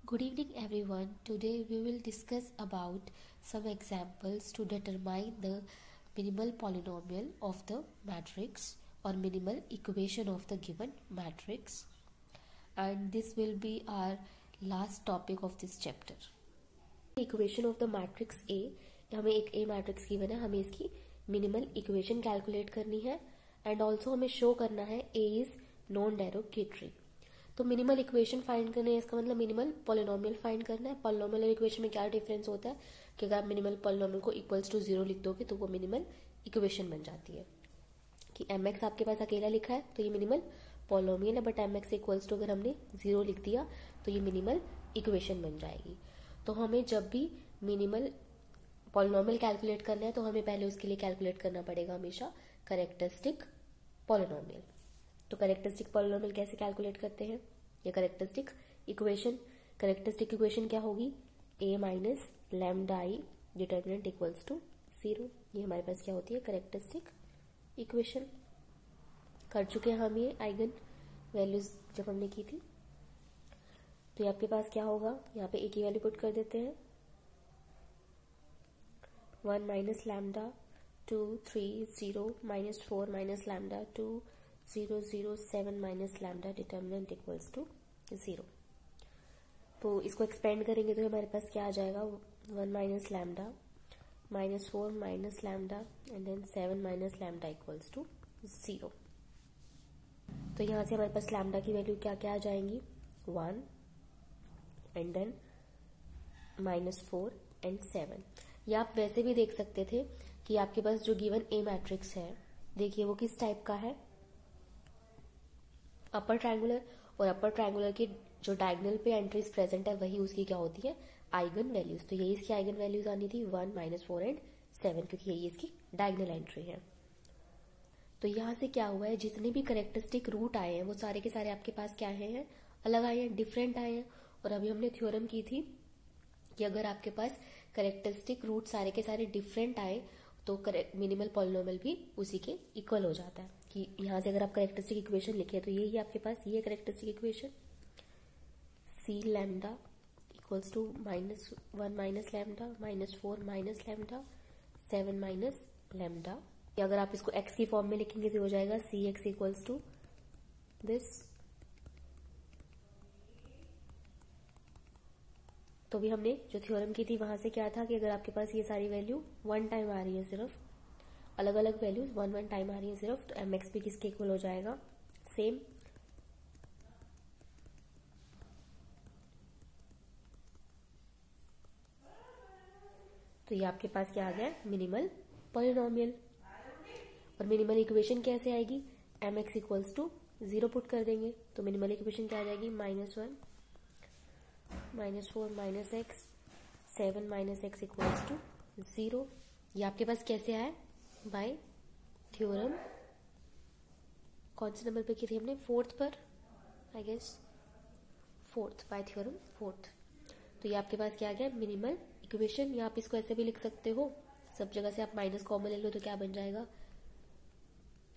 Good evening everyone. Today we will discuss about some examples to determine the minimal polynomial of the matrix or minimal equation of the given matrix, and this will be our last topic of this chapter. Equation of the matrix A, हमें एक A matrix given है, हमें इसकी minimal equation calculate करनी है and also हमें show करना है A इज नॉन डेरोगेटरी. तो मिनिमल इक्वेशन फाइंड करना है, इसका मतलब मिनिमल पॉलिनोमियल फाइंड करना है. पॉलिनोमियल और इक्वेशन में क्या डिफरेंस होता है कि अगर आप मिनिमल पॉलिनोमियल को इक्वल्स टू 0 लिख दोगे तो वो मिनिमल इक्वेशन बन जाती है. कि एम एक्स आपके पास अकेला लिखा है तो ये मिनिमल पॉलिनोमियल है, but M X equals to अगर हमने 0 लिख दिया तो ये मिनिमल इक्वेशन बन जाएगी. तो हमें जब भी मिनिमल पॉलिनोमियल कैलकुलेट करना है तो हमें पहले उसके लिए कैलकुलेट करना पड़ेगा हमेशा कैरेक्टरिस्टिक पॉलिनोमियल. तो कैरेक्टरिस्टिक पॉलिनोमियल कैसे कैलकुलेट करते हैं, या कैरेक्टरिस्टिक इक्वेशन क्या होगी, a minus lambda I determinant equals to 0. ये हमारे पास क्या होती है, कैरेक्टरिस्टिक इक्वेशन. कर चुके हैं हम ये आइगन वैल्यूज जब हमने की थी. तो ये आपके पास क्या होगा, यहाँ पे a की वैल्यू पुट कर देते हैं, 1 minus lambda 2 3 0 minus 4 minus lambda 2 0 0 7 minus lambda determinant equals to 0. तो इसको एक्सपेंड करेंगे तो हमारे पास क्या आ जाएगा, 1 minus lambda minus 4 minus lambda and then 7 minus lambda equals to 0. तो यहाँ से हमारे पास लैम्डा की वैल्यू क्या क्या आ जाएंगी, 1 एंड देन माइनस 4 एंड 7. या आप वैसे भी देख सकते थे कि आपके पास जो गिवन ए मैट्रिक्स है, देखिए वो किस टाइप का है, अपर ट्रायंगुलर. और अपर ट्रायंगुलर की जो डायगोनल पे एंट्रीज प्रेजेंट है वही उसकी क्या होती है, आइगन वैल्यूज. तो यही इसकी आइगन वैल्यूज आनी थी 1 माइनस 4 एंड 7, क्योंकि यही इसकी डायगोनल एंट्री है. तो यहाँ से क्या हुआ है, जितने भी करेक्टरिस्टिक रूट आए हैं वो सारे के सारे आपके पास क्या आए हैं, अलग आए हैं, डिफरेंट आए हैं. और अभी हमने थ्योरम की थी कि अगर आपके पास करेक्टरिस्टिक रूट सारे के सारे डिफरेंट आए तो मिनिमल पॉलिनोमियल भी उसी के इक्वल हो जाता है. कि यहाँ से अगर आप करेक्टरिस्टिक इक्वेशन लिखे तो ये आपके पास ये characteristic equation, C lambda equals to -1 minus lambda minus 4 minus lambda 7 minus lambda. अगर आप इसको एक्स की फॉर्म में लिखेंगे तो हो जाएगा सी एक्स इक्वल्स टू दिस. तो भी हमने जो थ्योरम की थी वहां से क्या था कि अगर आपके पास ये सारी वैल्यू 1 टाइम आ रही है, सिर्फ अलग अलग वैल्यूज 1 टाइम आ रही है सिर्फ, तो एम एक्स भी किसके इक्वल हो जाएगा, सेम. तो ये आपके पास क्या आ गया, मिनिमल पॉलिनोमियल. और मिनिमल इक्वेशन कैसे आएगी, M X equals to 0 put कर देंगे तो मिनिमल इक्वेशन क्या आ जाएगी, -1 minus 4 minus X 7 minus X equals to 0. ये आपके पास कैसे आया, बाय थ्योरम. कौन से नंबर पे की थी हमने, 4th पर I guess, 4th bye theorem 4th. तो ये आपके पास क्या आ गया, मिनिमल इक्वेशन. या आप इसको ऐसे भी लिख सकते हो, सब जगह से आप माइनस कॉमन ले लो तो क्या बन जाएगा,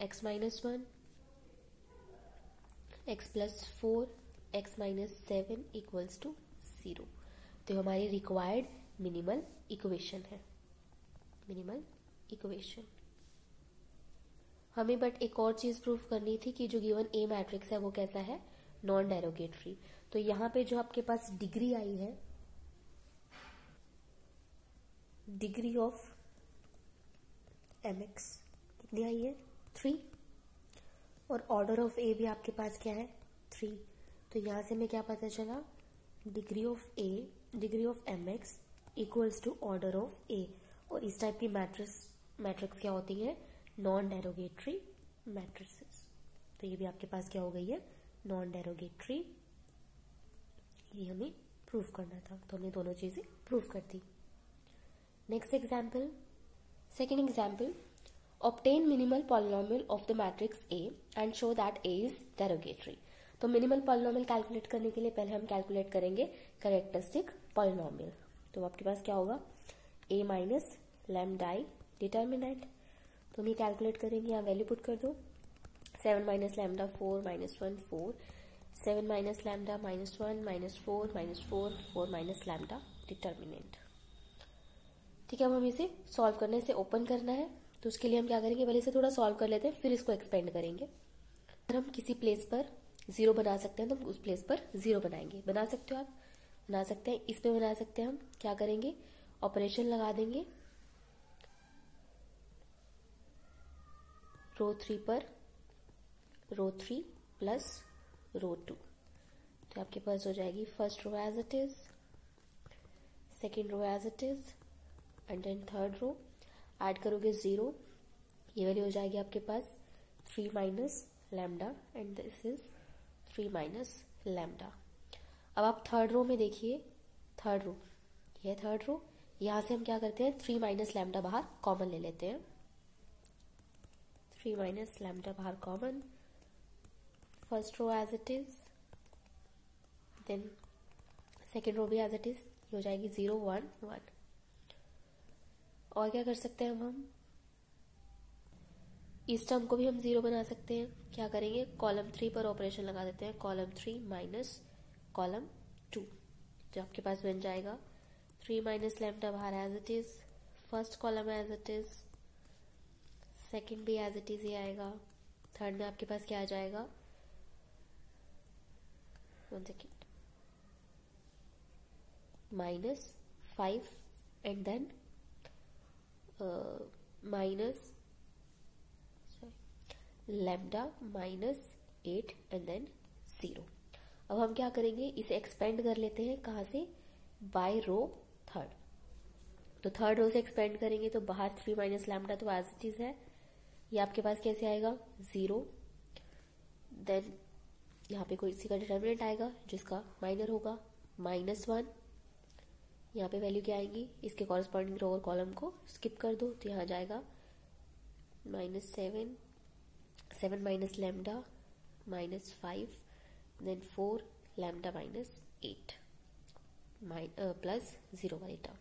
x minus 1 x plus 4 x minus 7 equals to 0. तो हमारी रिक्वायर्ड मिनिमल इक्वेशन है, मिनिमल इक्वेशन. हमें बट एक और चीज प्रूफ करनी थी कि जो गिवन ए मैट्रिक्स है वो कैसा है, नॉन डेरोगेटरी. तो यहाँ पे जो आपके पास डिग्री आई है, डिग्री ऑफ एम एक्स कितनी आई है, 3. और ऑर्डर ऑफ ए भी आपके पास क्या है, 3. तो यहां से हमें क्या पता चला, degree of A, degree of M X equals to order of A. और इस टाइप की मैट्रिक्स क्या होती है, नॉन डेरोगेटरी मैट्रिसेस. तो ये भी आपके पास क्या हो गई है, नॉन डेरोगेटरी. ये हमें प्रूफ करना था, तो हमने दोनों चीजें प्रूफ कर दी. Next example, second example, obtain minimal polynomial of the matrix A and show that A is derogatory. तो मिनिमल पॉलिनोमियल कैलकुलेट करने के लिए पहले हम कैलकुलेट करेंगे कैरेक्टरिस्टिक पॉलिनोमियल. तो आपके पास क्या होगा, A माइनस लैम्डाई डिटर्मिनेंट. तो हम ये कैलकुलेट करेंगे, यहाँ वैल्यू पुट कर दो, 7 minus lambda 4 minus 1 4 7 minus lambda minus 1 minus 4 minus 4 4 minus lambda determinant. ठीक है, अब हम इसे सॉल्व करने से ओपन करना है, तो उसके लिए हम क्या करेंगे, पहले इसे थोड़ा सॉल्व कर लेते हैं, फिर इसको एक्सपेंड करेंगे। अगर हम किसी प्लेस पर 0 बना सकते हैं तो हम उस प्लेस पर 0 बनाएंगे। बना सकते हो आप, बना सकते हैं, इस पे बना सकते हैं। हम क्या करेंगे, ऑपरेशन लगा देंगे रो 3 पर रो 3 प्लस रो 2, तो आपके पास हो जाएगी first row as it is, second row as it is, and then third row. Add करोगे 0, ये वैल्यू हो जाएगी आपके पास 3 minus lambda, and this is 3 minus lambda. अब आप थर्ड रो में देखिए, थर्ड रो, यह थर्ड रो, यहां से हम क्या करते हैं, 3 माइनस लैम्डा बाहर कॉमन ले लेते हैं। 3 माइनस लैम्डा बाहर common, first row as it is, then second row भी एज इट इज, हो जाएगी 0 1 1। और क्या कर सकते हैं हम इस टर्म को भी हम 0 बना सकते हैं। क्या करेंगे, कॉलम 3 पर ऑपरेशन लगा देते हैं, कॉलम 3 माइनस कॉलम 2, जो आपके पास बन जाएगा 3 माइनस लैम्डा बाहर as it is, first column as it is, second भी एज इट इज ही आएगा, थर्ड में आपके पास क्या आ जाएगा, 1 second, minus 5 and then minus lambda minus 8 and then 0। अब हम क्या करेंगे, इसे एक्सपेंड कर लेते हैं, कहाँ से, बाय रो थर्ड। तो थर्ड रो से एक्सपेंड करेंगे तो बाहर 3 माइनस लैम्डा तो एज इट इज है, ये आपके पास कैसे आएगा 0, देन यहाँ पे कोई इसी का डिटर्मिनेंट आएगा जिसका माइनर होगा माइनस 1, यहाँ पे वैल्यू क्या आएगी, इसके कॉरेस्पॉन्डिंग रो और कॉलम को स्किप कर दो, तो यहाँ जाएगा minus 7 minus lambda minus 5, then 4 lambda minus 8 plus 0 वाली टर्म।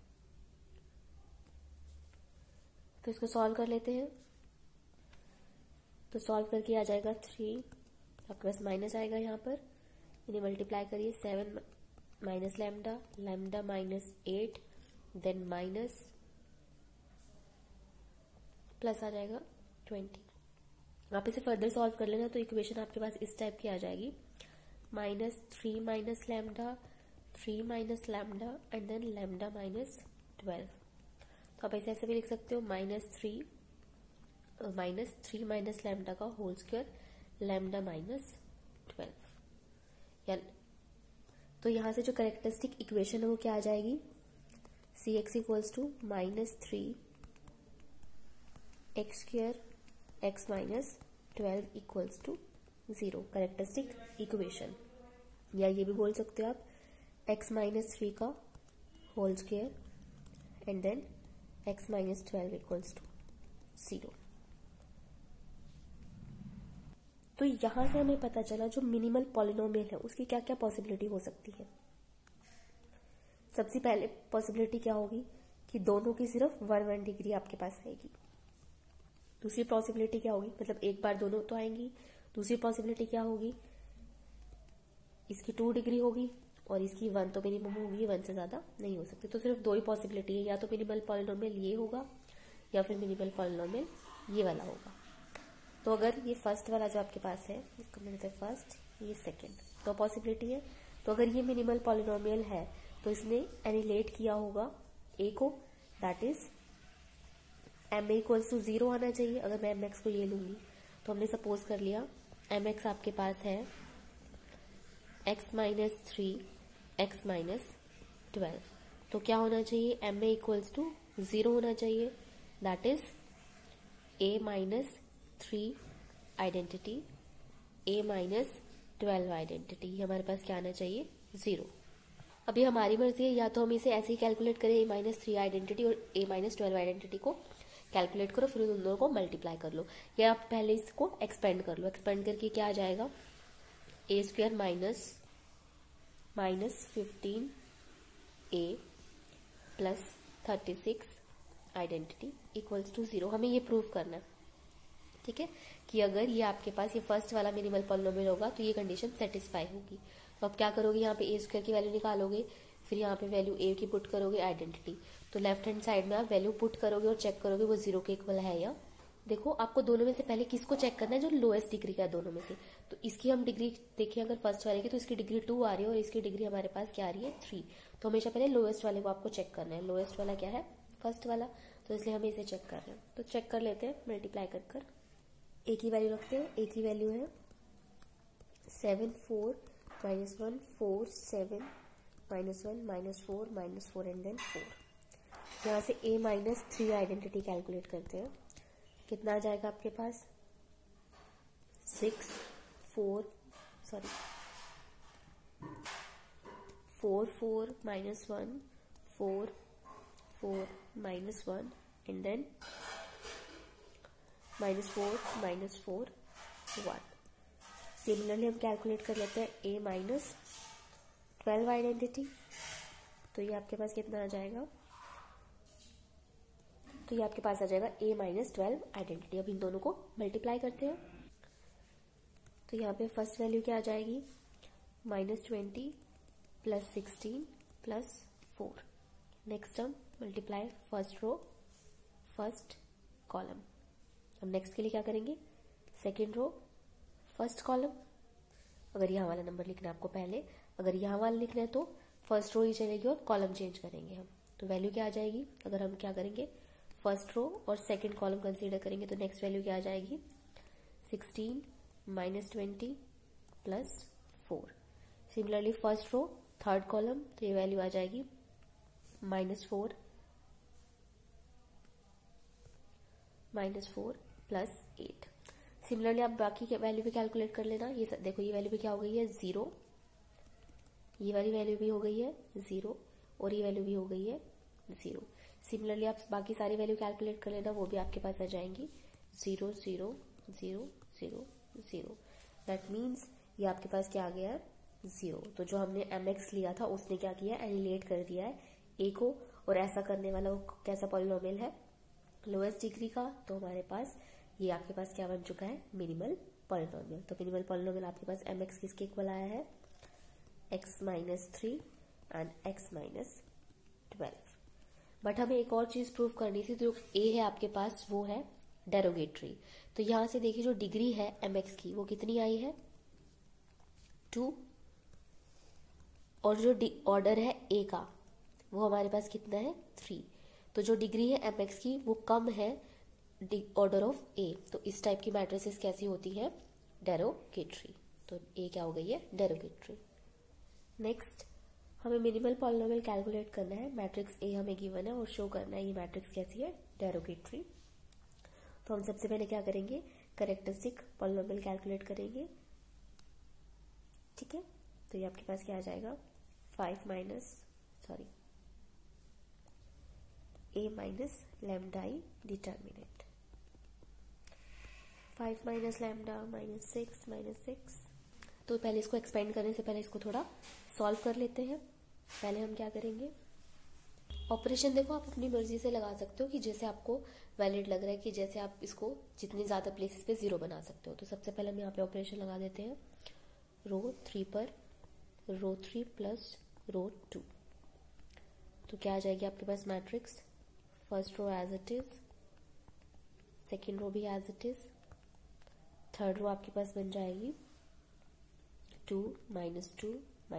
तो इसको सॉल्व कर लेते हैं, तो सॉल्व करके आ जाएगा 3, आपके पास माइनस आएगा यहाँ पर, इन्हें मल्टीप्लाई करिए, 7 minus lambda, lambda minus 8, then minus plus आ जाएगा 20। आप इसे फर्दर सॉल्व कर लेना, तो इक्वेशन आपके पास इस टाइप की आ जाएगी, minus 3 minus lambda, 3 minus lambda and then lambda minus 12। तो आप ऐसे भी लिख सकते हो, माइनस 3 माइनस लैम्डा का होल स्क्वायर, लैम्डा माइनस 12। या तो यहाँ से जो कैरेक्टरिस्टिक इक्वेशन है वो क्या आ जाएगी, C X equals to minus 3 X square X minus 12 equals to 0, characteristic equation. या ये भी बोल सकते हो आप x माइनस 3 का whole square and then x minus 12 equals to 0। तो यहां से हमें पता चला जो मिनिमल पॉलिनोमियल है उसकी क्या क्या पॉसिबिलिटी हो सकती है। सबसे पहले पॉसिबिलिटी क्या होगी कि दोनों की सिर्फ 1 डिग्री आपके पास आएगी। दूसरी पॉसिबिलिटी क्या होगी, मतलब एक बार दोनों तो आएंगी। दूसरी पॉसिबिलिटी क्या होगी, इसकी 2 डिग्री होगी और इसकी 1 तो मिनिमम होगी, 1 से ज्यादा नहीं हो सकती। तो सिर्फ 2 ही पॉसिबिलिटी है, या तो मिनिमल पॉलिनोमियल ये होगा या फिर मिनिमल पॉलिनोमियल ये वाला होगा। तो अगर ये फर्स्ट वाला जो आपके पास है, इसको मिलते हैं फर्स्ट, ये सेकेंड, तो पॉसिबिलिटी है। तो अगर ये मिनिमल पॉलिनोमियल है तो इसने एनिलेट किया होगा ए को, that is M equals to 0 आना चाहिए। अगर मैं एम एक्स को ये लूंगी तो हमने सपोज कर लिया एम एक्स आपके पास है एक्स माइनस 3 एक्स माइनस 12, तो क्या होना चाहिए, एम ए इक्वल्स टू 0 होना चाहिए, that is a minus 3 identity, A minus 12 identity, हमारे पास क्या आना चाहिए 0। अभी हमारी मर्जी है, या तो हम इसे ऐसे ही कैलकुलेट करें, ए माइनस 3 आइडेंटिटी और ए माइनस 12 आइडेंटिटी को कैलकुलेट करो, फिर उन दोनों को मल्टीप्लाई कर लो, या आप पहले इसको एक्सपेंड कर लो। एक्सपेंड करके क्या आ जाएगा, A square minus 15 A plus 36 identity equals to 0। हमें ये प्रूव करना है, ठीक है, कि अगर ये आपके पास ये फर्स्ट वाला मिनिमल पॉलिनोमियल होगा तो ये कंडीशन सेटिस्फाई होगी। तो अब क्या करोगे, यहाँ पे ए स्क्वायर की वैल्यू निकालोगे, फिर यहाँ पे वैल्यू ए की पुट करोगे, आइडेंटिटी। तो लेफ्ट हैंड साइड में आप वैल्यू पुट करोगे और चेक करोगे वो 0 के इक्वल है या। देखो आपको दोनों में से पहले किसको चेक करना है, जो लोएस्ट डिग्री का है दोनों में से। तो इसकी हम डिग्री देखिए, अगर फर्स्ट वाले की तो इसकी डिग्री 2 आ रही है और इसकी डिग्री हमारे पास क्या आ रही है 3। तो हमेशा पहले लोएस्ट वाले को आपको चेक करना है। लोएस्ट वाला क्या है, फर्स्ट वाला, तो इसलिए हम इसे चेक कर रहे हैं। तो चेक कर लेते हैं मल्टीप्लाई कर कर। ए की वैल्यू रखते हैं, ए की वैल्यू है 7 4 -1 4 7 -1 -4 -4 एंड देन 4। यहाँ से a -3 आइडेंटिटी कैलकुलेट करते हैं। कितना आ जाएगा आपके पास 4 4 -1 4 4 -1 एंड देन -4 -4 1। सिमिलरली हम कैलकुलेट कर लेते हैं a -12 आइडेंटिटी। तो ये आपके पास कितना आ जाएगा, तो ये आपके पास आ जाएगा a -12 आइडेंटिटी। अब इन दोनों को मल्टीप्लाई करते हैं। तो यहाँ पे फर्स्ट वैल्यू क्या आ जाएगी, -20 + 16 + 4। Next term multiply first row first column. अब नेक्स्ट के लिए क्या करेंगे, सेकेंड रो फर्स्ट कॉलम। अगर यहाँ वाला नंबर लिखना है आपको पहले, अगर यहाँ वाला लिखना है तो फर्स्ट रो ही चलेगी और कॉलम चेंज करेंगे हम। तो वैल्यू क्या आ जाएगी, अगर हम क्या करेंगे फर्स्ट रो और सेकंड कॉलम कंसीडर करेंगे तो नेक्स्ट वैल्यू क्या आ जाएगी 16 -20 + 4। Similarly first row third column, तो ये वैल्यू आ जाएगी -4 + 8। सिमिलरली आप बाकी के वैल्यू भी कैलकुलेट कर लेना। ये देखो ये वैल्यू भी क्या हो गई है 0, ये वाली वैल्यू भी हो गई है 0 और ये वैल्यू भी हो गई है 0। सिमिलरली आप बाकी सारी वैल्यू कैलकुलेट कर लेना, वो भी आपके पास आ जाएंगी 0 0 0 0 0। दैट मीन्स ये आपके पास क्या आ गया है 0। तो जो हमने mx लिया था उसने क्या किया है, एनिलेट कर दिया है a को। और ऐसा करने वाला वो कैसा पॉलिनोमियल है, लोएस्ट डिग्री का। तो हमारे पास ये आपके पास क्या बन चुका है, मिनिमल पॉलिनोमियल। तो मिनिमल पॉलिनोमियल आपके पास mx किसके इक्वल आया है, x -3 एंड x -12। बट हमें एक और चीज प्रूव करनी थी। जो a है आपके पास वो है डेरोगेटरी। तो यहां से देखिए जो डिग्री है mx की वो कितनी आई है 2, और जो ऑर्डर है a का वो हमारे पास कितना है 3। तो जो डिग्री है mx की वो कम है ऑर्डर ऑफ a। तो इस टाइप की मैट्रिसेस कैसी होती है, डेरोगेटरी। तो a क्या हो गई है, डेरोगेटरी। नेक्स्ट हमें मिनिमल पॉलिनोमियल कैलकुलेट करना है। मैट्रिक्स A हमें गिवन है और शो करना है ये मैट्रिक्स कैसी है, डेरोगेटरी। तो हम सबसे पहले क्या करेंगे, कैरेक्टरिस्टिक पॉलिनोमियल कैलकुलेट करेंगे। ठीक है, तो ये आपके पास क्या आ जाएगा a - λI डिटर्मिनेंट 5 - λ -6 तो पहले इसको एक्सपेंड करने से पहले इसको थोड़ा सॉल्व कर लेते हैं। पहले हम क्या करेंगे, ऑपरेशन देखो आप अपनी मर्जी से लगा सकते हो कि जैसे आपको वैलिड लग रहा है, कि जैसे आप इसको जितनी ज़्यादा प्लेसेस पे 0 बना सकते हो। तो सबसे पहले हम यहाँ पे ऑपरेशन लगा देते हैं, रो 3 पर रो 3 + रो 2। तो क्या आ जाएगी आपके पास matrix, first row as it is, second row भी as it is, third row आपके पास बन जाएगी 2 - 2 - λ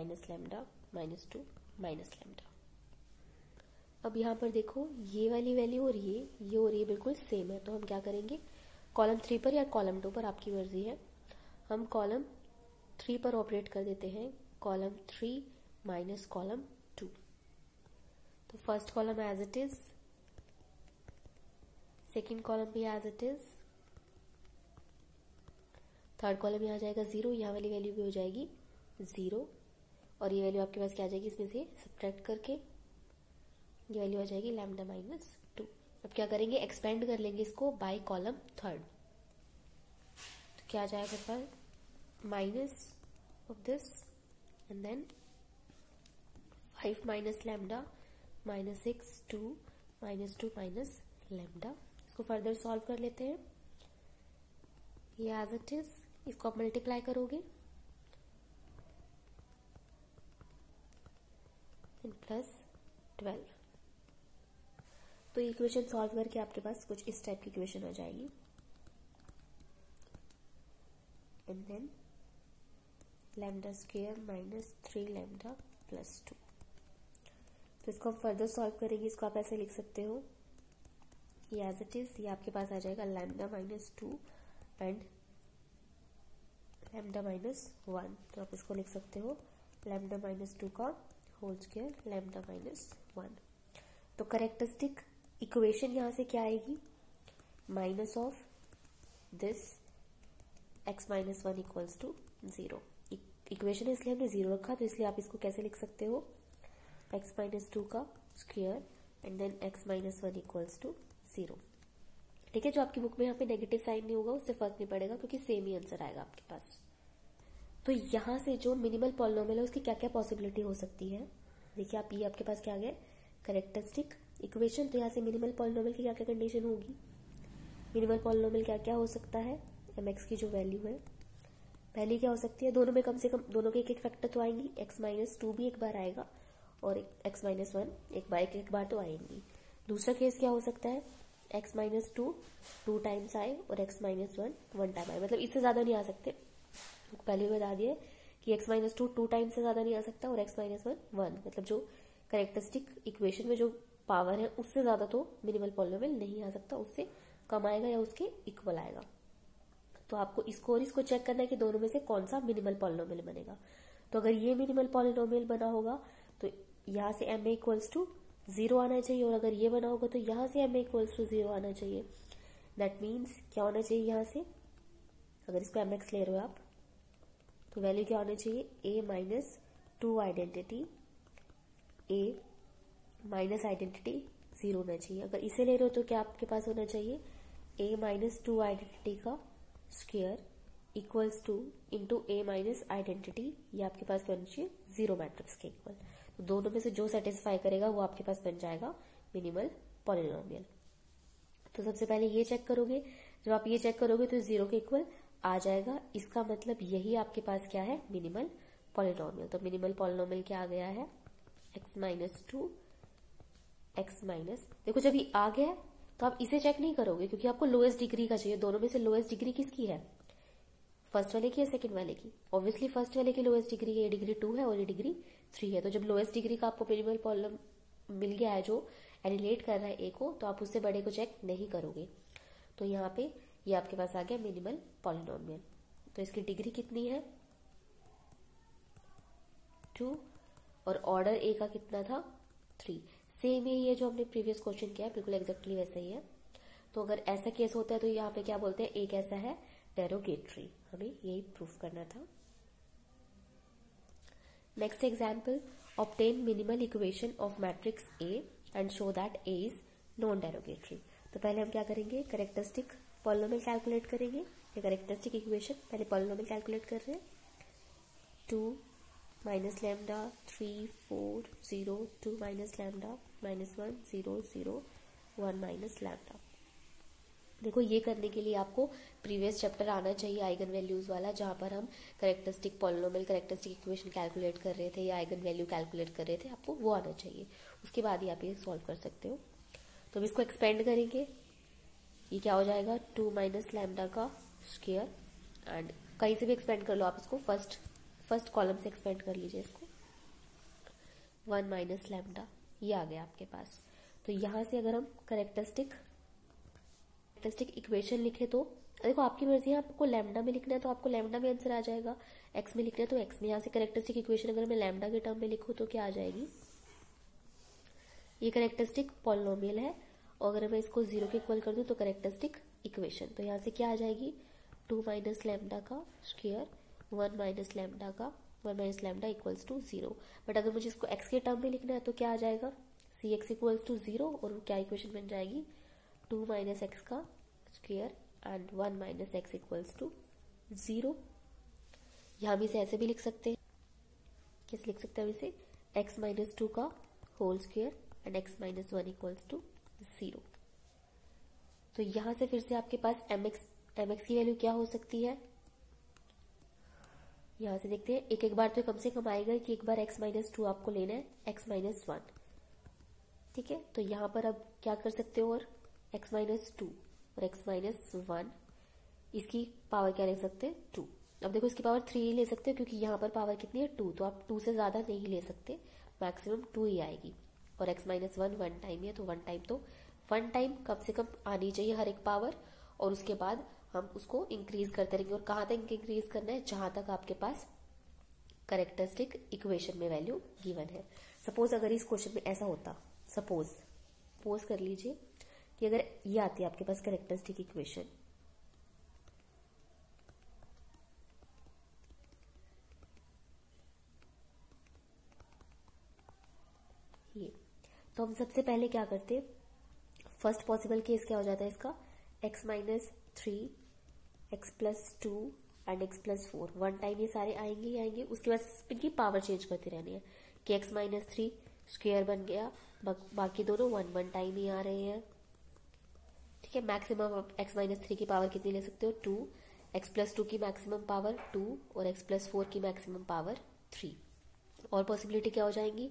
-2 - λ। अब यहाँ पर देखो ये वाली वैल्यू और ये बिल्कुल सेम है। तो हम क्या करेंगे, कॉलम 3 पर या कॉलम 2 पर, आपकी मर्जी है। हम कॉलम 3 पर ऑपरेट कर देते हैं, कॉलम 3 - कॉलम 2। तो first column as it is, second column भी as it is, third column यहाँ आ जाएगा 0, यहाँ वाली वैल्यू भी हो जाएगी 0 और ये वैल्यू आपके पास क्या आ जाएगी, इसमें से सब्ट्रैक्ट करके ये वैल्यू आ जाएगी λ -2। अब क्या करेंगे, एक्सपेंड कर लेंगे इसको बाय कॉलम थर्ड। तो क्या आ जाएगा पर minus of this and then 5 - λ -6 2 -2 - λ। इसको फर्दर सॉल्व कर लेते हैं। ये एज इट इज, इसको आप मल्टीप्लाई करोगे प्लस 12। तो इक्वेशन सॉल्व करके आपके पास कुछ इस टाइप की इक्वेशन आ जाएगी। And then lambda square minus 3 lambda plus 2। तो इसको हम फर्दर सॉल्व करेंगे। इसको आप ऐसे लिख सकते हो, ये एज इट इज, ये आपके पास आ जाएगा lambda minus 2 and lambda minus 1। तो आप इसको लिख सकते हो लैम्डा माइनस 2 का होल स्क्वायर लैम्डा माइनस 1। तो करेक्टरिस्टिक इक्वेशन यहां से क्या आएगी, minus of this x minus 1 equals to 0। Equation इसलिए हमने 0 रखा, तो इसलिए आप इसको कैसे लिख सकते हो, x माइनस 2 का square and then x minus 1 equals to 0। ठीक है, जो आपकी बुक में यहाँ पे नेगेटिव साइन नहीं होगा उससे फर्क नहीं पड़ेगा, क्योंकि सेम ही आंसर आएगा आपके पास। तो यहाँ से जो मिनिमल पॉलिनोमियल है उसकी क्या क्या पॉसिबिलिटी हो सकती है, देखिए आप, ये आपके पास क्या आ गया, करेक्टरिस्टिक इक्वेशन। तो यहाँ से मिनिमल पॉलिनोमियल की क्या क्या कंडीशन होगी, मिनिमल पॉलिनोमियल क्या क्या हो सकता है, mx की जो वैल्यू है पहली क्या हो सकती है, दोनों में कम से कम दोनों के एक एक फैक्टर तो आएंगी, x माइनस 2 भी एक बार आएगा और x माइनस 1 एक बार तो आएंगी। दूसरा केस क्या हो सकता है, x माइनस 2 टाइम्स आए और x माइनस 1 टाइम आए, मतलब इससे ज्यादा नहीं आ सकते। पहले भी बता दिए कि x माइनस 2 टाइम्स से ज्यादा नहीं आ सकता और x माइनस 1 मतलब जो करेक्टरिस्टिक इक्वेशन में जो पावर है उससे ज्यादा तो मिनिमल पॉलिनोमियल नहीं आ सकता, उससे कम आएगा या उसके इक्वल आएगा। तो आपको इसको और इसको चेक करना है कि दोनों में से कौन सा मिनिमल पॉलिनोमियल बनेगा। तो अगर ये मिनिमल पॉलिनोमियल बना होगा तो यहाँ से m इक्वल्स टू 0 आना चाहिए, और अगर ये बना होगा तो यहाँ से m इक्वल्स टू 0 आना चाहिए। दैट मीन्स क्या होना चाहिए, यहाँ से अगर इसको mx ले रहे हो आप तो वैल्यू क्या होना चाहिए, a minus 2 identity, a minus identity 0 होना चाहिए। अगर इसे ले रहे हो तो क्या आपके पास होना चाहिए, a माइनस 2 आइडेंटिटी का square equals two into a minus identity, ये आपके पास क्या होना चाहिए, 0 मैट्रिक्स के इक्वल। तो दोनों में से जो सेटिस्फाई करेगा वो आपके पास बन जाएगा मिनिमल पॉलिनोमियल। तो सबसे पहले ये चेक करोगे, जब आप ये चेक करोगे तो 0 के इक्वल आ जाएगा, इसका मतलब यही आपके पास क्या है, मिनिमल पॉलिनोमियल। तो मिनिमल पॉलिनोमियल क्या आ गया है, x माइनस 2 x माइनस, देखो जब ये आ गया तो आप इसे चेक नहीं करोगे क्योंकि आपको लोएस्ट डिग्री का चाहिए। दोनों में से लोएस्ट डिग्री किसकी है, फर्स्ट वाले की या सेकंड वाले की, ऑब्वियसली फर्स्ट वाले की लोएस्ट डिग्री है, ये डिग्री 2 है और ये डिग्री 3 है। तो जब लोएस्ट डिग्री का आपको मिनिमल पॉलिनोमियल मिल गया है जो एनिलेट कर रहा है ए को, तो आप उससे बड़े को चेक नहीं करोगे। तो यहाँ पे ये आपके पास आ गया मिनिमल पॉलिनोमियल। तो इसकी डिग्री कितनी है, 2, और ऑर्डर ए का कितना था, 3। सेम ही है जो हमने प्रीवियस क्वेश्चन किया है, बिल्कुल एग्जैक्टली वैसा ही है। तो अगर ऐसा केस होता है तो यहाँ पे क्या बोलते हैं, एक ऐसा है डेरोगेटरी, हमें यही प्रूफ करना था। Next example, obtain minimal equation of matrix A and show that A is non derogatory. तो पहले हम क्या करेंगे, करेक्टरिस्टिक पॉलिनोमियल कैलकुलेट करेंगे, या करेक्टरिस्टिक इक्वेशन, पहले पॉलिनोमियल कैलकुलेट कर रहे हैं। 2 minus lambda 3 4 0 2 minus lambda minus 1 0 0 1 minus lambda. देखो ये करने के लिए आपको प्रीवियस चैप्टर आना चाहिए आइगन वैल्यूज वाला, जहां पर हम characteristic polynomial characteristic equation calculate कर रहे थे या आइगन वैल्यू कैलकुलेट कर रहे थे, आपको वो आना चाहिए, उसके बाद ही आप ये सॉल्व कर सकते हो। तो हम इसको एक्सपेंड करेंगे, ये क्या हो जाएगा, 2 माइनस लैम्डा का स्क्वायर, एंड कहीं से भी एक्सपेंड कर लो आप इसको, फर्स्ट कॉलम से एक्सपेंड कर लीजिए इसको, 1 माइनस लैम्डा, ये आ गया आपके पास। तो यहां से अगर हम करेक्टरिस्टिक इक्वेशन लिखे तो देखो आपकी मर्जी है, आपको लैम्डा में लिखना है तो आपको लैम्डा में आंसर आ जाएगा, एक्स में लिखना है तो एक्स में। यहाँ से करेक्टरिस्टिक इक्वेशन अगर मैं लैम्डा के टर्म में लिखूँ तो क्या आ जाएगी, ये करेक्टरिस्टिक पॉलिनोमियल है, और अगर मैं इसको 0 के इक्वल कर दूं तो करेक्टरिस्टिक इक्वेशन। तो यहाँ से क्या आ जाएगी, 2 माइनस लैम्डा का स्क्वायर 1 माइनस लैम्डा का 1 minus lambda equals to 0। But अगर मुझे इसको एक्स के टर्म में लिखना है तो क्या आ जाएगा, सी एक्स इक्वल्स टू 0, और वो क्या इक्वेशन बन जाएगी, 2 माइनस एक्स का square and 1 minus X equals to 0। यहाँ भी इसे ऐसे भी लिख सकते हैं, कैसे लिख सकते हैं हम इसे, x माइनस 2 का whole square and x minus 1 equals to 0। तो यहाँ से फिर से आपके पास mx mx की वैल्यू क्या हो सकती है, यहाँ से देखते हैं। एक बार तो कम से कम आएगा कि एक बार x-2 आपको लेना है, x-1, ठीक है। तो यहाँ पर अब क्या कर सकते हो, और x-2 और x-1, इसकी पावर क्या ले सकते हैं, 2। अब देखो इसकी पावर 3 ले सकते हो क्योंकि यहाँ पर पावर कितनी है, 2, तो आप 2 से ज्यादा नहीं ले सकते, मैक्सिमम 2 ही आएगी। और x-1 1 टाइम है, तो 1 टाइम कम से कम आनी चाहिए हर एक पावर, और उसके बाद हम उसको इंक्रीज करते रहेंगे। और कहाँ तक इंक्रीज करना है, जहां तक आपके पास कैरेक्टरिस्टिक इक्वेशन में वैल्यू गिवन है। सपोज अगर इस क्वेश्चन में ऐसा होता, सपोज कर लीजिए कि अगर ये आती है आपके पास कैरेक्टरिस्टिक इक्वेशन, ये, तो हम सबसे पहले क्या करते, फर्स्ट पॉसिबल केस क्या हो जाता है इसका, x-3, x+2 and x+4, 1 time ये सारे आएंगे ही आएंगे। उसके बाद इनकी पावर चेंज करते रहनी है कि x-3 स्क्वायर बन गया, बाकी दोनों 1 टाइम ही आ रहे हैं, ठीक है। मैक्सिमम x-3 की पावर कितनी ले सकते हो, 2, x+2 की मैक्सिमम पावर 2 और x+4 की मैक्सिमम पावर 3। और पॉसिबिलिटी क्या हो जाएंगी,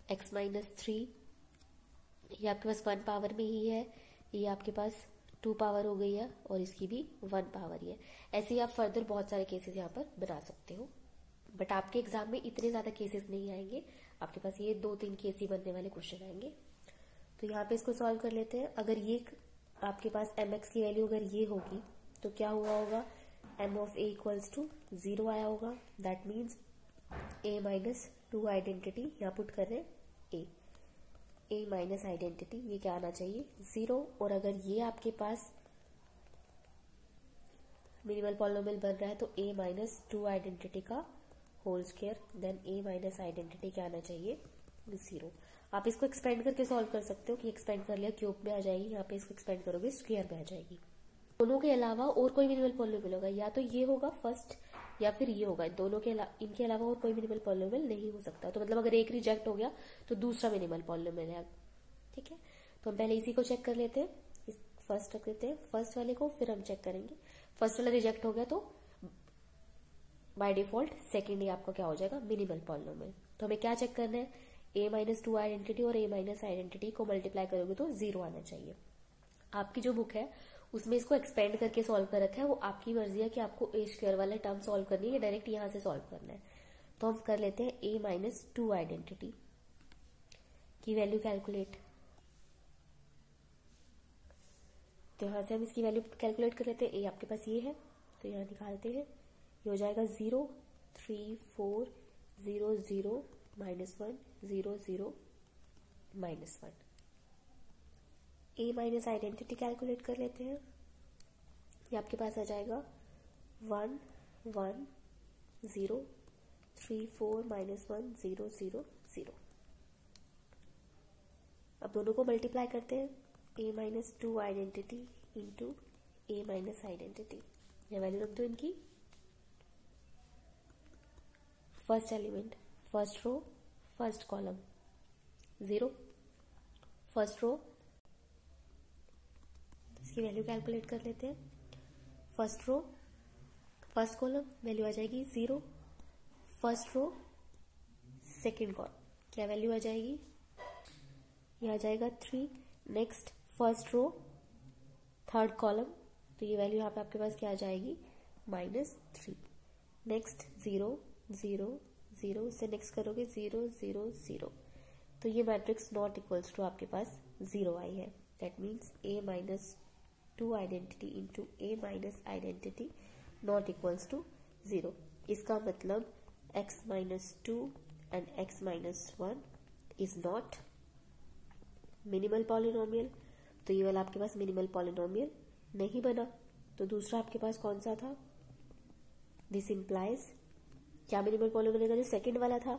x-3 ये आपके पास 1 पावर में ही है, ये आपके पास 2 पावर हो गई है, और इसकी भी 1 पावर ही है। ऐसे ही आप फर्दर बहुत सारे केसेस यहाँ पर बना सकते हो, बट आपके एग्जाम में इतने ज्यादा केसेस नहीं आएंगे, आपके पास ये 2-3 केस ही बनने वाले क्वेश्चन आएंगे। तो यहाँ पे इसको सॉल्व कर लेते हैं। अगर ये आपके पास mx की वैल्यू अगर ये होगी तो क्या हुआ होगा, m of a equals to 0 आया होगा। दैट मीन्स a-2 आइडेंटिटी, यहाँ पुट कर रहे हैं a माइनस आइडेंटिटी, ये क्या आना चाहिए, 0। और अगर ये आपके पास मिनिमल पॉलिनोमियल बन रहा है तो a-2 आइडेंटिटी का whole square, then a minus identity क्या आना चाहिए, 0। आप इसको एक्सपेंड करके सॉल्व कर सकते हो कि एक्सपेंड कर लिया क्यूब में आ जाएगी, यहाँ पे इसको एक्सपेंड करोगे स्क्वायर में आ जाएगी। दोनों के अलावा और कोई मिनिमल पॉलिनोमियल होगा, या तो ये होगा फर्स्ट या फिर ये होगा, दोनों के इनके अलावा और कोई मिनिमल पॉलिनोमियल नहीं हो सकता। तो मतलब अगर एक रिजेक्ट हो गया तो दूसरा मिनिमल पॉलिनोमियल है, ठीक है। तो हम पहले इसी को चेक कर लेते हैं, फर्स्ट रख देते हैं फर्स्ट वाले को, फिर हम चेक करेंगे। फर्स्ट वाला रिजेक्ट हो गया तो बाय डिफॉल्ट सेकेंड ही आपका क्या हो जाएगा, मिनिमल पॉलिनोमियल। तो हमें क्या चेक करना है, a-2 आइडेंटिटी और a माइनस आइडेंटिटी को मल्टीप्लाई करोगे तो 0 आना चाहिए। आपकी जो बुक है उसमें इसको एक्सपेंड करके सॉल्व कर रखा है, वो आपकी मर्जी है कि आपको a स्क्वायर वाला टर्म सॉल्व करनी है या डायरेक्ट यहां से सॉल्व करना है। तो हम कर लेते हैं a-2 आइडेंटिटी की वैल्यू कैलकुलेट। तो यहां से हम इसकी वैल्यू कैलकुलेट कर लेते हैं। a आपके पास ये है तो यहाँ निकालते हैं, ये हो जाएगा 0 3 4 0 0 -1 0 0 -1। a माइनस आइडेंटिटी कैलकुलेट कर लेते हैं, ये आपके पास आ जाएगा 1 1 0 3 4 -1 0 0 0। अब दोनों को मल्टीप्लाई करते हैं, a-2 identity into a minus identity, ये वैल्यू रख दो इनकी। First element, first row, first column 0, first row, इसकी वैल्यू कैलकुलेट कर लेते हैं। First row first column value आ जाएगी 0, फर्स्ट रो सेकेंड कॉलम क्या वैल्यू आ जाएगी, ये आ जाएगा 3। Next first row third column, तो ये वैल्यू यहाँ पे आपके पास क्या आ जाएगी, -3। नेक्स्ट 0 0 0 से नेक्स्ट करोगे 0 0 0, तो ये मैट्रिक्स नॉट इक्वल्स टू आपके पास 0 आई है। That means a-2 identity into a minus identity not equals to 0। इसका मतलब x-2 and x-1 is not minimal polynomial. तो ये वाला आपके पास मिनिमल पॉलिनोमियल नहीं बना। तो दूसरा आपके पास कौन सा था, दिस इंप्लाइज क्या मिनिमल पॉलिनोमियल का जो सेकंड वाला था,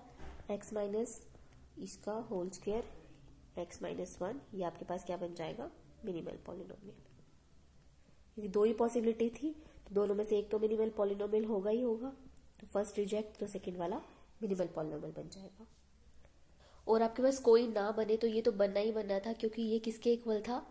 x माइनस इसका होल स्क्वायर x-1, ये आपके पास क्या बन जाएगा, मिनिमल पॉलिनोमियल। क्योंकि दो ही पॉसिबिलिटी थी तो दोनों में से एक तो मिनिमल पॉलिनोमियल होगा ही होगा, तो फर्स्ट रिजेक्ट तो सेकंड वाला मिनिमल पॉलिनोमियल बन जाएगा। और आपके पास कोई ना बने तो ये तो बनना ही बनना था, क्योंकि ये किसके इक्वल था,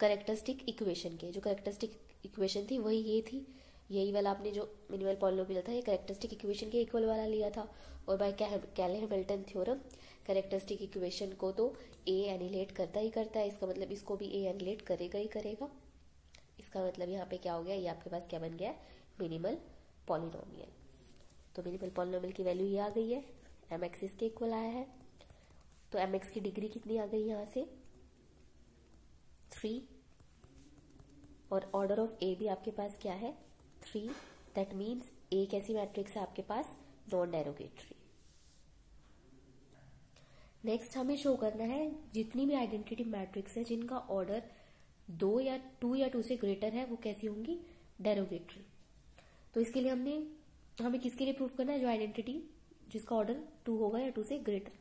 करेक्टरिस्टिक इक्वेशन के, जो करेक्टरिस्टिक इक्वेशन थी वही ये थी, यही वाला आपने जो मिनिमल पॉलिनोमियल था ये करेक्टरिस्टिक इक्वेशन के इक्वल वाला लिया था। और बाय कैले-हैमिल्टन थ्योरम करेक्टरिस्टिक इक्वेशन को तो ए एनिलेट करता ही करता है, इसका मतलब इसको भी ए एनिलेट करेगा ही करेगा। इसका मतलब यहाँ पे क्या हो गया, ये आपके पास क्या बन गया, मिनिमल पॉलिनोमियल। तो मिनिमल पॉलिनोमियल की वैल्यू ये आ गई है, एम एक्स इसके इक्वल आया है। तो एम एक्स की डिग्री कितनी आ गई यहाँ से, 3, और ऑर्डर ऑफ ए भी आपके पास क्या है, 3। दैट मीन्स ए कैसी मैट्रिक्स है आपके पास, नॉन डेरोगेटरी। नेक्स्ट हमें शो करना है जितनी भी आइडेंटिटी मैट्रिक्स है जिनका ऑर्डर 2 या 2 से ग्रेटर है वो कैसी होंगी, डेरोगेटरी। तो इसके लिए हमें किसके लिए प्रूफ करना है, जो आइडेंटिटी जिसका ऑर्डर 2 होगा या 2 से ग्रेटर।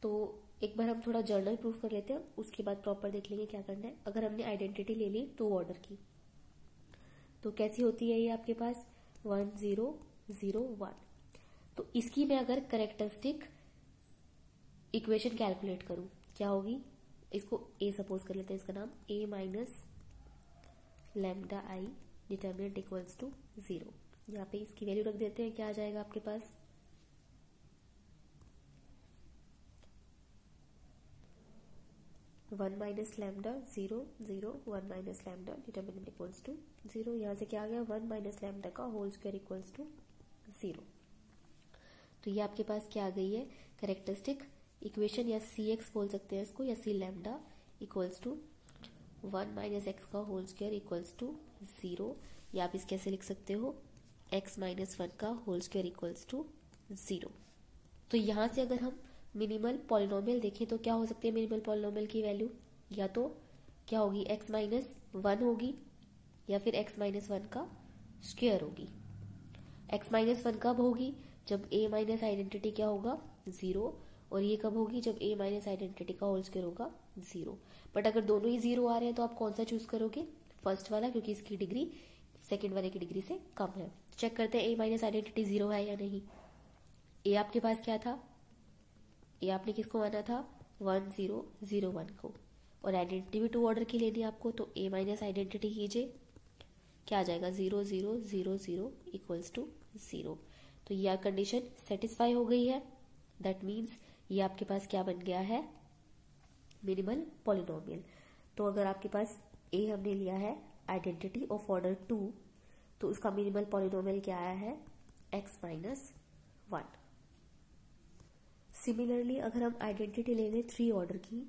तो एक बार हम थोड़ा जर्नल प्रूफ कर लेते हैं, उसके बाद प्रॉपर देख लेंगे क्या करना है। अगर हमने आइडेंटिटी ले ली 2 ऑर्डर की तो कैसी होती है ये आपके पास, 1 0 0 1। तो इसकी मैं अगर करेक्टरिस्टिक इक्वेशन कैलकुलेट करूं क्या होगी, इसको ए सपोज कर लेते हैं, इसका नाम A minus lambda I determinant equals to 0। यहाँ पे इसकी वैल्यू रख देते हैं, क्या आ जाएगा आपके पास, 1 minus lambda 0 0 1 minus lambda determinant equals to 0। यहाँ से क्या आ गया, 1 माइनस लैम्डा का होल स्क्वायर इक्वल्स टू 0। तो ये आपके पास क्या आ गई है, करेक्टरिस्टिक इक्वेशन, या सी एक्स बोल सकते हैं इसको, या C lambda equals to 1 minus X का होल स्क्वायर इक्वल्स टू 0। या आप इस कैसे लिख सकते हो, x माइनस 1 का होल स्क्वायर इक्वल्स टू 0। तो यहाँ से अगर हम मिनिमल पॉलिनोमियल देखें तो क्या हो सकती है मिनिमल पॉलिनोमियल की वैल्यू, या तो क्या होगी, x माइनस 1 होगी, या फिर x माइनस 1 का स्क्वायर होगी। x माइनस 1 कब होगी, जब a माइनस आइडेंटिटी क्या होगा, 0, और ये कब होगी, जब a माइनस आइडेंटिटी का होल स्क्वायर होगा 0। बट अगर दोनों ही 0 आ रहे हैं तो आप कौन सा चूज करोगे, फर्स्ट वाला, क्योंकि इसकी डिग्री सेकेंड वाले की डिग्री से कम है। चेक करते हैं a माइनस आइडेंटिटी 0 है या नहीं। a आपके पास क्या था, ये आपने किसको माना था, 1 0 0 1 को, और आइडेंटिटी भी 2 ऑर्डर की लेनी है आपको। तो a माइनस आइडेंटिटी कीजिए, क्या आ जाएगा, 0 0 0 0 इक्वल्स टू 0। तो यह कंडीशन सेटिस्फाई हो गई है। दैट मीन्स ये आपके पास क्या बन गया है, मिनिमल पॉलिनोमियल। तो अगर आपके पास a हमने लिया है आइडेंटिटी ऑफ ऑर्डर 2, तो उसका मिनिमल पॉलिनोमियल क्या आया है, x माइनस 1। सिमिलरली अगर हम आइडेंटिटी ले लें 3 ऑर्डर की,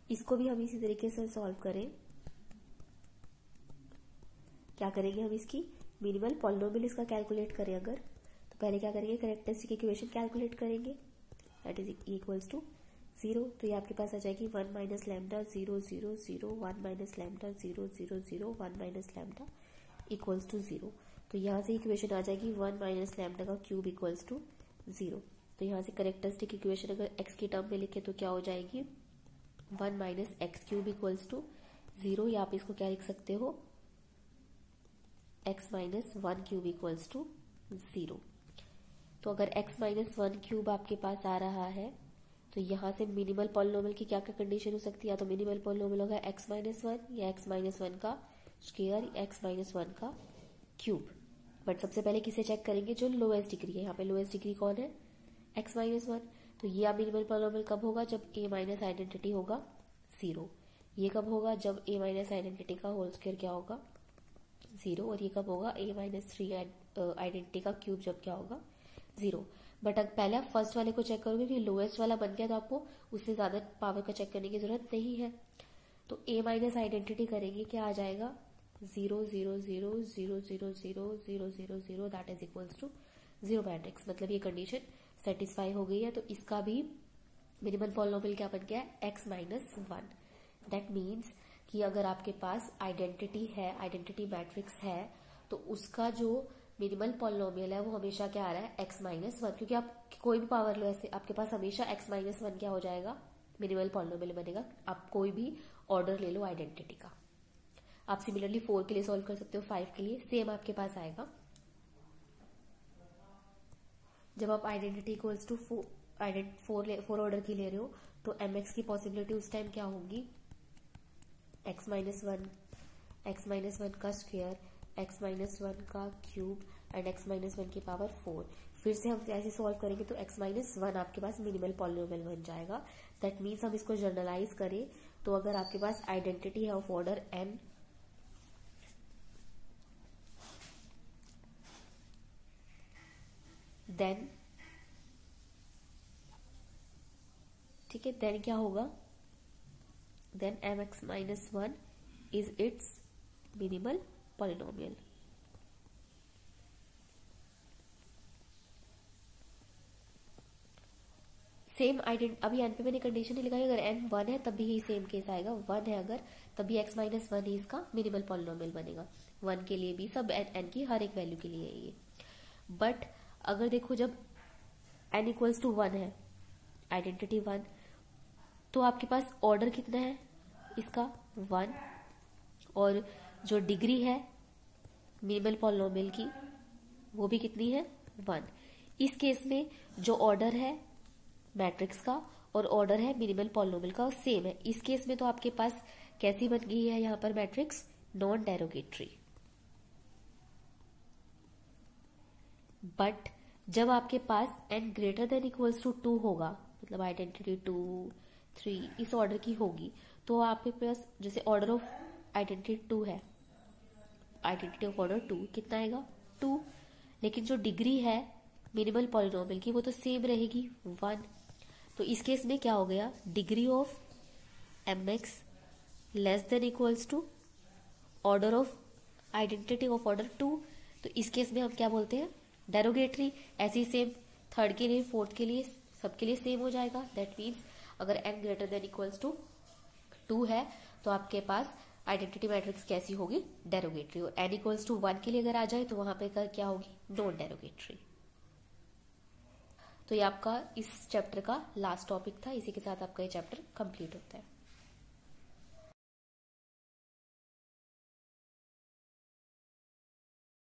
इसको भी हम इसी तरीके से सॉल्व करें। क्या करेंगे हम, इसकी मिनिमल पॉलिनोमियल इसका कैलकुलेट करें अगर, तो पहले क्या करेंगे, करेक्टरिस्टिक इक्वेशन कैलकुलेट करेंगे, दैट इज इक्वल्स टू 0। तो ये आपके पास आ जाएगी 1 minus lambda 0 0 0 1 minus lambda 0 0 0 1 minus lambda equals to 0। तो यहाँ से इक्वेशन आ जाएगी 1 माइनस लैम्डा का क्यूब इक्वल्स टू 0। तो यहाँ से करेक्टरिस्टिक इक्वेशन अगर x की टर्म में लिखे तो क्या हो जाएगी, 1 minus x cube equals to 0, या आप इसको क्या लिख सकते हो, x minus 1 cube equals to 0। तो अगर x माइनस 1 क्यूब आपके पास आ रहा है तो यहाँ से मिनिमल पॉलिनोमियल की क्या क्या कंडीशन हो सकती है, या तो मिनिमल पॉलिनोमियल होगा x माइनस 1, या x माइनस 1 का स्क्वायर, x माइनस 1 का क्यूब। बट सबसे पहले किसे चेक करेंगे, जो लोएस्ट डिग्री है। यहाँ पे लोएस्ट डिग्री कौन है, x माइनस 1। तो ये आप मिनिमल पॉलिनोमियल कब होगा, जब a माइनस आइडेंटिटी होगा 0। ये कब होगा, जब a माइनस आइडेंटिटी का होल स्क्वायर क्या होगा, 0। और ये कब होगा, a माइनस 3 आइडेंटिटी का क्यूब जब क्या होगा, 0। बट अब पहले आप फर्स्ट वाले को चेक करोगे, क्योंकि लोएस्ट वाला बन गया तो आपको उससे ज्यादा पावर का चेक करने की जरूरत नहीं है। तो a माइनस आइडेंटिटी करेंगे, क्या आ जाएगा, 0 0 0 0 0 0 0 0 0 that is equals to 0 matrix. मतलब ये कंडीशन सेटिस्फाई हो गई है। तो इसका भी मिनिमल पॉलिनोमियल क्या बन गया है, x माइनस 1। दैट मीन्स कि अगर आपके पास आइडेंटिटी है, आइडेंटिटी मैट्रिक्स है, तो उसका जो मिनिमल पॉलिनोमियल है वो हमेशा क्या आ रहा है, x माइनस 1। क्योंकि आप कोई भी पावर लो ऐसे, आपके पास हमेशा x माइनस 1 क्या हो जाएगा, मिनिमल पॉलिनोमियल बनेगा। आप कोई भी ऑर्डर ले लो आइडेंटिटी का। आप सिमिलरली 4 के लिए सॉल्व कर सकते हो, 5 के लिए सेम आपके पास आएगा। जब आप identity equals to four order की ले रहे हो तो mx की पॉसिबिलिटी उस टाइम क्या होगी, x माइनस वन का स्क्वायर, x माइनस वन का cube and x minus one की पावर 4। फिर से हम ऐसे सॉल्व करेंगे तो x माइनस वन आपके पास मिनिमल पॉलिनोमियल बन जाएगा। दैट मीन्स हम इसको जनरलाइज करें तो अगर आपके पास आइडेंटिटी है ऑफ ऑर्डर n, देन ठीक है, देन क्या होगा, then mx minus one is its minimal polynomial. Same अभी एन पे मैंने कंडीशन नहीं लगाई, अगर एन 1 है तब भी यही सेम केस आएगा, 1 है अगर तभी x माइनस वन ही इसका मिनिमल पॉलिनोमियल बनेगा, 1 के लिए भी, सब एन की हर एक वैल्यू के लिए है ये। बट अगर देखो जब n इक्वल्स टू 1 है, आइडेंटिटी 1, तो आपके पास ऑर्डर कितना है इसका 1, और जो डिग्री है मिनिमल पॉलिनोमियल की वो भी कितनी है 1। इस केस में जो ऑर्डर है मैट्रिक्स का और ऑर्डर है मिनिमल पॉलिनोमियल का सेम है। इस केस में तो आपके पास कैसी बन गई है यहाँ पर मैट्रिक्स, नॉन डेरोगेटरी। बट जब आपके पास n greater than equals to 2 होगा, मतलब आइडेंटिटी 2, 3 इस ऑर्डर की होगी, तो आपके पास जैसे ऑर्डर ऑफ आइडेंटिटी 2 है, आइडेंटिटी ऑफ ऑर्डर 2 कितना आएगा 2, लेकिन जो डिग्री है मिनिमल पॉलिनोमियल की वो तो सेम रहेगी 1। तो इस केस में क्या हो गया, degree of mx less than equals to order of identity of order 2। तो इस केस में हम क्या बोलते हैं, डेरोगेटरी। ऐसे ही सेम थर्ड के लिए, फोर्थ के लिए, सबके लिए सेम हो जाएगा। दैट मीन्स अगर n greater than equals to 2 है तो आपके पास आइडेंटिटी मैट्रिक्स कैसी होगी, डेरोगेटरी। और n इक्वल्स टू 1 के लिए अगर आ जाए तो वहां पे क्या होगी, नॉन डेरोगेटरी। तो ये आपका इस चैप्टर का लास्ट टॉपिक था, इसी के साथ आपका ये चैप्टर कंप्लीट होता है।